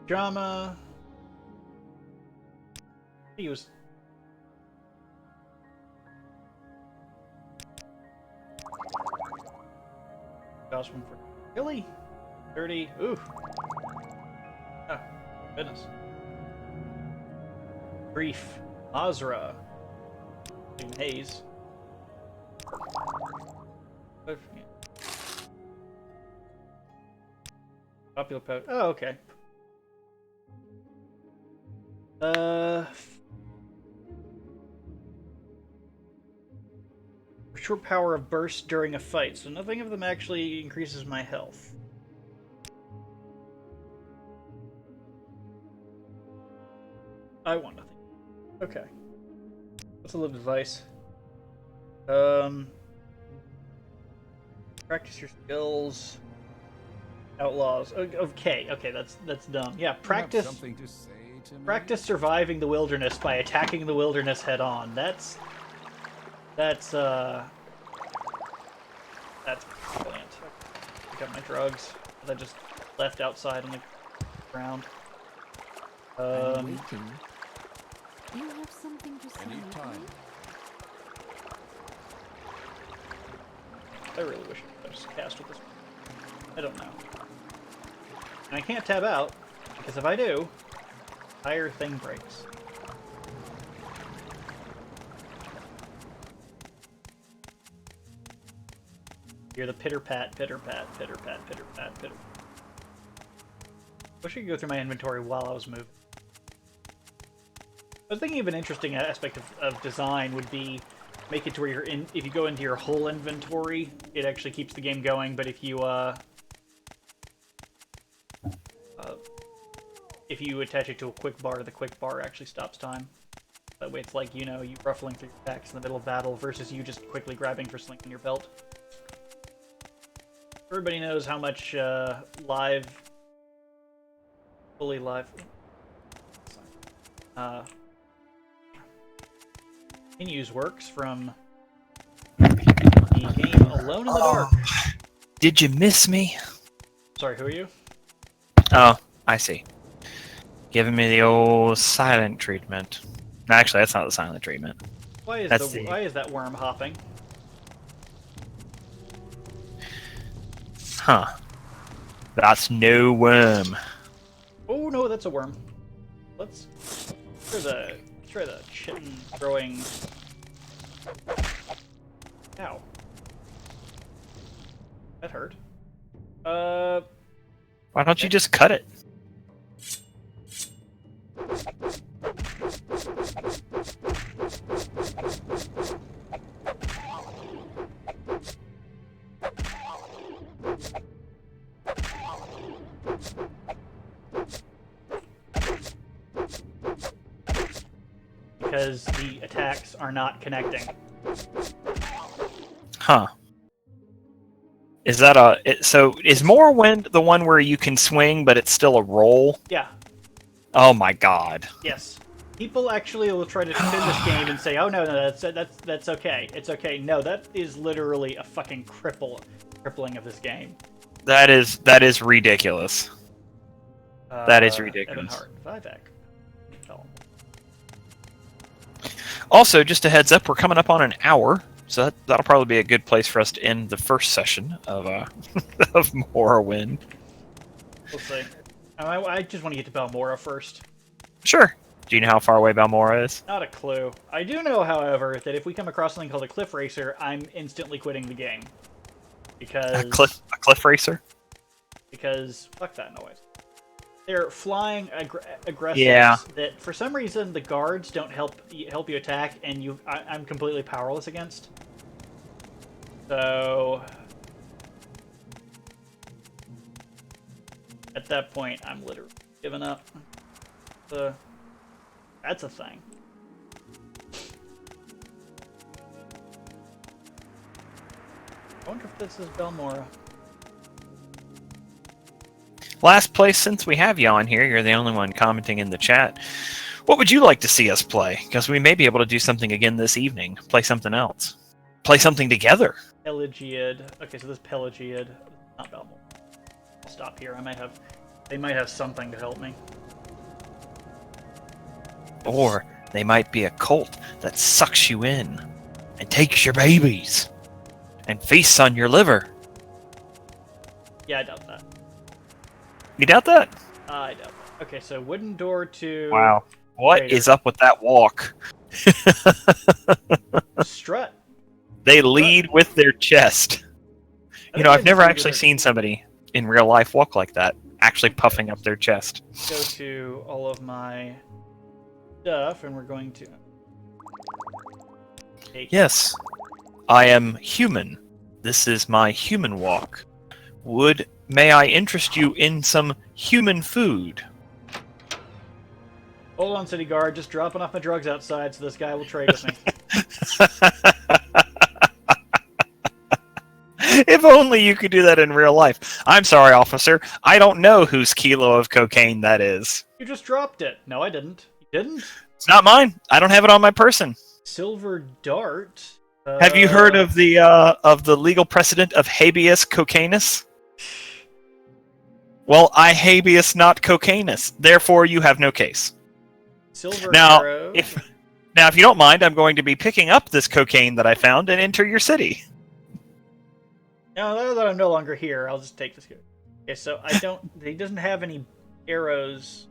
Drama. He was. Gosh, one for really 30. Ooh. Oh, goodness. Brief. Azra. Haze. Popular poet. Oh, okay. Short power of burst during a fight, so nothing of them actually increases my health. I want nothing. Okay. What's a little device? Practice your skills. Outlaws. Okay, that's dumb. Yeah, practice. Something to say to me? Practice surviving the wilderness by attacking the wilderness head on. That's brilliant. Pick up my drugs that I just left outside on the ground. I'm waiting. You have something to say? Anytime. I really wish I could just cast with this. I don't know. And I can't tab out, because if I do, entire thing breaks. Hear the pitter-pat, pitter-pat, pitter-pat, pitter-pat, pitter. Wish I could go through my inventory while I was moving. I was thinking of an interesting aspect of design would be make it to where you're in. If you go into your whole inventory, it actually keeps the game going. But if you attach it to a quick bar, the quick bar actually stops time. That way, it's like you ruffling through your packs in the middle of battle versus you just quickly grabbing for something in your belt. Everybody knows how much fully live. Continues works from the game Alone in the Dark. Did you miss me? Sorry, who are you? Oh, I see. Giving me the old silent treatment. No, actually, that's not the silent treatment. Why is that worm hopping? Huh. That's no worm. Oh no, that's a worm. Let's try the chitin throwing. Ow. That hurt. Why don't you just cut it? Because the attacks are not connecting. Huh. Is that so is Morrowind the one where you can swing but it's still a roll? Yeah. Oh my god. Yes. People actually will try to defend this game and say, "Oh no, that's okay. It's okay." No, that is literally a fucking crippling of this game. That is ridiculous. That is ridiculous. Evan Hart, Vivek. Also, just a heads up, we're coming up on an hour, so that'll probably be a good place for us to end the first session of of Morrowind. We'll see. I just want to get to Balmora first. Sure. Do you know how far away Balmora is? Not a clue. I do know, however, that if we come across something called a cliff racer, I'm instantly quitting the game. Because... A cliff racer? Because, fuck that noise. They're flying aggressives Yeah. that, for some reason, the guards don't help you attack, and I'm completely powerless against. So... At that point, I'm literally giving up. That's a thing. I wonder if this is Balmora. Last place since we have you on here, you're the only one commenting in the chat. What would you like to see us play? Because we may be able to do something again this evening. Play something else. Play something together. Pelagiad. Okay, so this Pelagiad, not Balmora. I'll stop here. They might have something to help me. Or they might be a cult that sucks you in and takes your babies and feasts on your liver. Yeah, I doubt that. You doubt that? I doubt that. Okay, so wooden door to... Wow. What is up with that walk? Strut. They lead with their chest. You know, I've never actually seen somebody in real life walk like that, actually puffing up their chest. Go to all of my stuff, and we're going to... Yes. I am human. This is my human walk. May I interest you in some human food? Hold on, city guard. Just dropping off my drugs outside so this guy will trade with me. If only you could do that in real life. I'm sorry, officer. I don't know whose kilo of cocaine that is. You just dropped it. No, I didn't. You didn't? It's not mine. I don't have it on my person. Silver dart? Have you heard of the legal precedent of habeas cocainus? Well, I habeas not cocainus. Therefore, you have no case. Silver arrow. If you don't mind, I'm going to be picking up this cocaine that I found and enter your city. Now that I'm no longer here, I'll just take this. Okay, so he doesn't have any arrows.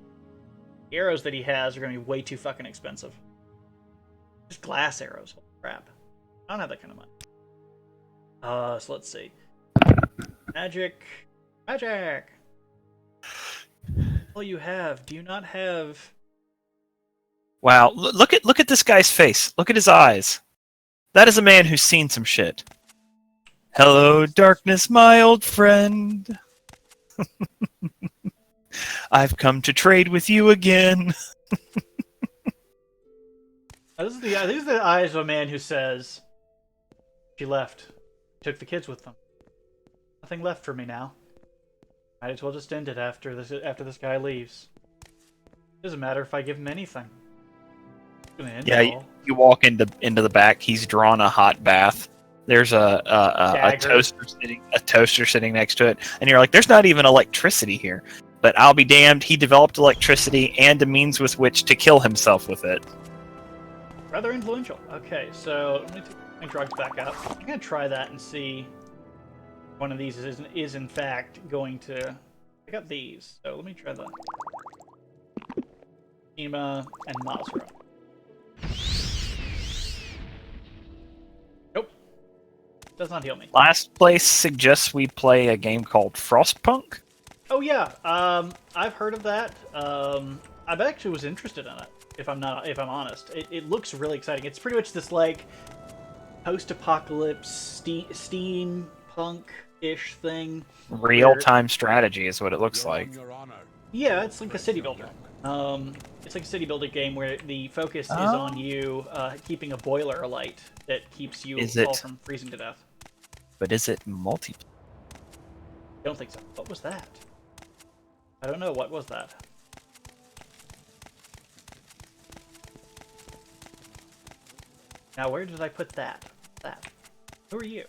The arrows that he has are going to be way too fucking expensive. Just glass arrows. Holy crap. I don't have that kind of money. So let's see. Magic. All you have. Do you not have... Wow, look at this guy's face. Look at his eyes. That is a man who's seen some shit. Hello, darkness, my old friend. I've come to trade with you again. These are the eyes of a man who says, she left. Took the kids with them. Nothing left for me now. Might as well just end it after this guy leaves. Doesn't matter if I give him anything. Yeah, you walk into the back. He's drawn a hot bath. There's a toaster sitting next to it, and you're like, "There's not even electricity here." But I'll be damned, he developed electricity and a means with which to kill himself with it. Rather influential. Okay, so let me take my drugs back up. I'm gonna try that and see. One of these is in fact going to. I got these, so let me try the Ema and Mazra. Nope. Does not heal me. Last place suggests we play a game called Frostpunk. Oh yeah, I've heard of that. I actually was interested in it. If I'm honest, it looks really exciting. It's pretty much this like post-apocalypse steampunk-ish thing. Real-time strategy is what it looks like. Yeah, it's like a city builder. It's like a city builder game where the focus is on you keeping a boiler alight that keeps you all from freezing to death. But is it multiplayer? I don't think so. What was that? I don't know. What was that? Now, where did I put that? Who are you?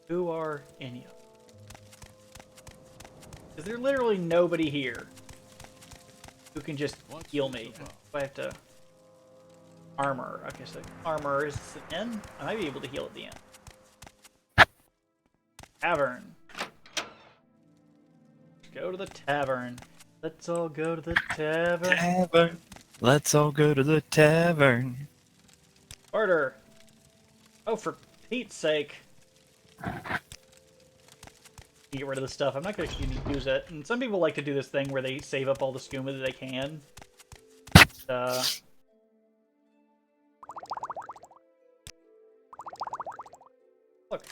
Who are any of you? Is there literally nobody here who can just heal me? I have to... Armor. Okay, so armor is the end. I might be able to heal at the end. Tavern. Go to the tavern. Let's all go to the tavern. Tavern. Let's all go to the tavern. Order. Oh, for Pete's sake. Get rid of the stuff. I'm not going to use it. And some people like to do this thing where they save up all the skooma that they can. Look.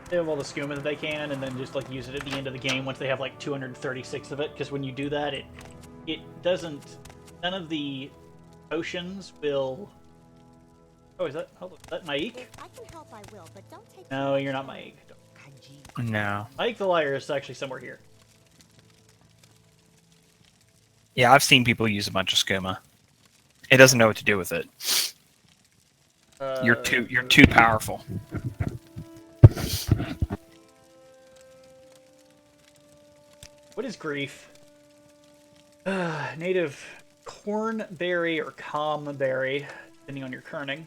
They have all the skooma that they can, and then just like use it at the end of the game once they have like 236 of it. Because when you do that, it doesn't. None of the potions will. Oh, is that? Hold on, is that Maik? If I can help, I will, but don't take. No, you're not Maik. No. Maik the Liar is actually somewhere here. Yeah, I've seen people use a bunch of skooma. It doesn't know what to do with it. You're too powerful. What is grief? Native cornberry or comberry, depending on your kerning.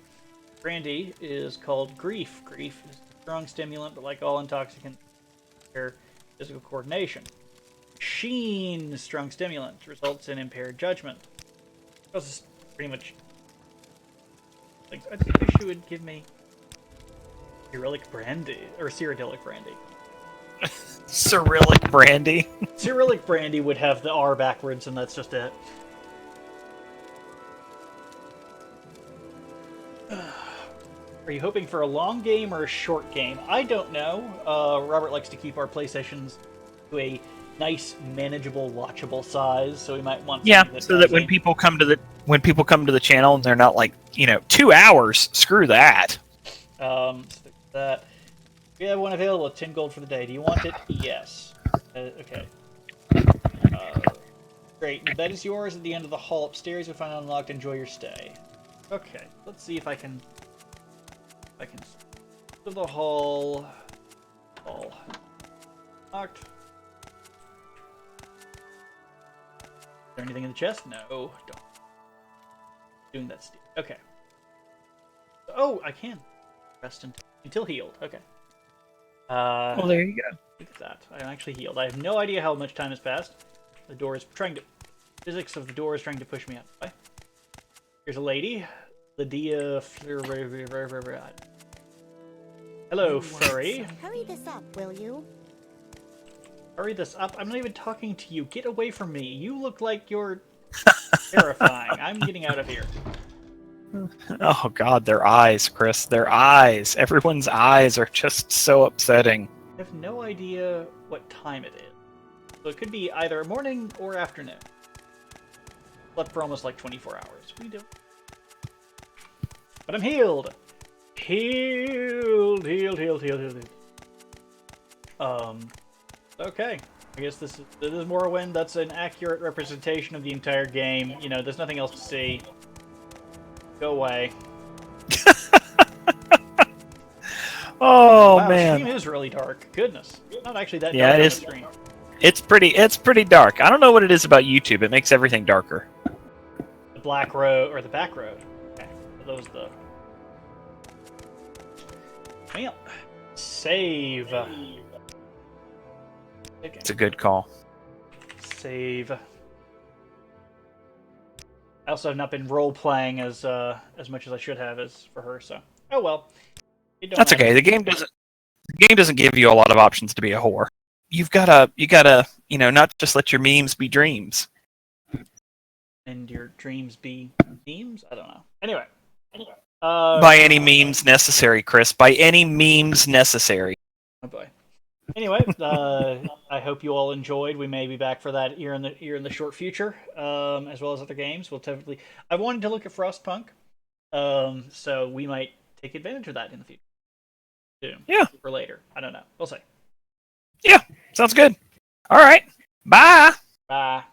Brandy is called grief. Grief is a strong stimulant, but like all intoxicants, impairs physical coordination. Sheen, strong stimulant, results in impaired judgment. This is pretty much. I wish you would give me Cyrillic brandy or Cyrodiilic brandy. Cyrillic brandy. Cyrillic brandy would have the R backwards, and that's just it. Are you hoping for a long game or a short game? I don't know. Robert likes to keep our play sessions to a nice, manageable, watchable size, so we might want. Yeah, so that when people come to the channel and they're not like 2 hours. Screw that. Stick with that. We have one available at 10 gold for the day. Do you want it? Yes. Okay. Great. The bed is yours at the end of the hall upstairs. You'll find it unlocked. Enjoy your stay. Okay. Let's see if I can. To the hall. Hall. Locked. Is there anything in the chest? No. Don't. Doing that. Okay. Oh, I can. Rest until healed. Okay. Well, there you go. Look at that. I'm actually healed. I have no idea how much time has passed. The door is trying to. Physics of the door is trying to push me out. Bye. Here's a lady. Lydia. Hello, furry. Hurry this up, will you? Hurry this up. I'm not even talking to you. Get away from me. You look like you're terrifying. I'm getting out of here. Oh God, their eyes, Chris. Their eyes. Everyone's eyes are just so upsetting. I have no idea what time it is. So it could be either morning or afternoon. Slept for almost like 24 hours. We do. But I'm healed. Healed. Okay. I guess this is Morrowind. That's an accurate representation of the entire game. There's nothing else to see. Go away. Oh wow, man. The stream is really dark. Goodness. It's not actually that dark. Yeah, it is. It's pretty dark. I don't know what it is about YouTube. It makes everything darker. The black road or the back road. Okay. So those the. Well, save. Okay. It's a good call. Save. I also have not been role playing as much as I should have as for her. So oh well. That's okay. The game doesn't give you a lot of options to be a whore. You gotta not just let your memes be dreams. And your dreams be memes? I don't know. Anyway. By any means necessary, Chris. By any memes necessary. Oh boy. Anyway, I hope you all enjoyed. We may be back for that here in the short future, as well as other games. We'll typically. I wanted to look at Frostpunk, so we might take advantage of that in the future. Soon. Yeah. For later. I don't know. We'll see. Yeah. Sounds good. All right. Bye. Bye.